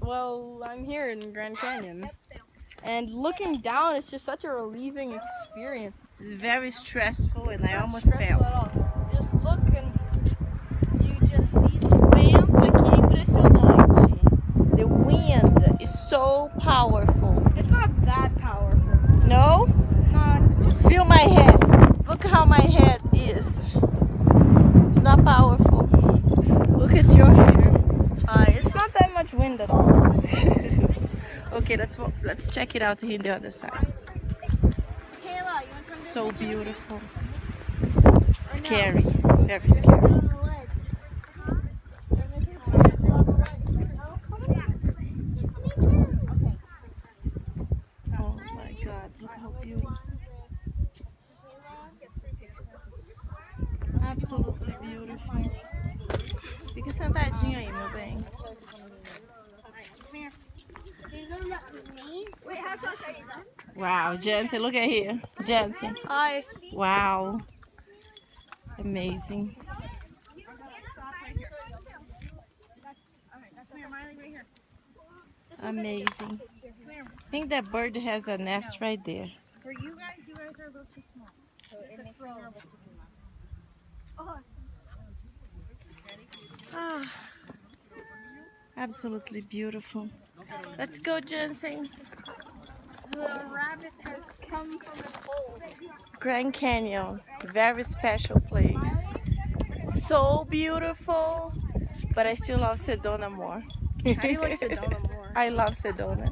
Well, I'm here in Grand Canyon. And looking down, it's just such a relieving experience. It's very stressful and I Not almost stressful fell. at all. Just look and you just see the vento aqui é impressionante. The wind is so powerful. It's not that powerful. No? No, it's just Feel my head. Look how my head is. It's not powerful. Look at your hair. it's not that much wind at all. Okay, let's check it out here on the other side. So beautiful. Scary. Very scary. Oh my God, look how beautiful. Absolutely beautiful. Fica sentadinho aí, meu bem. Wow, Jansen, look at here. Jansen. Hi. Wow. Amazing. Amazing. I think that bird has a nest right there. For you guys are a little too small. So it makes me nervous to do that. Ah, absolutely beautiful. Let's go, Jansen. The rabbit has come from its hole. Grand Canyon, very special place. So beautiful, but I still love Sedona more. I like Sedona more. I love Sedona.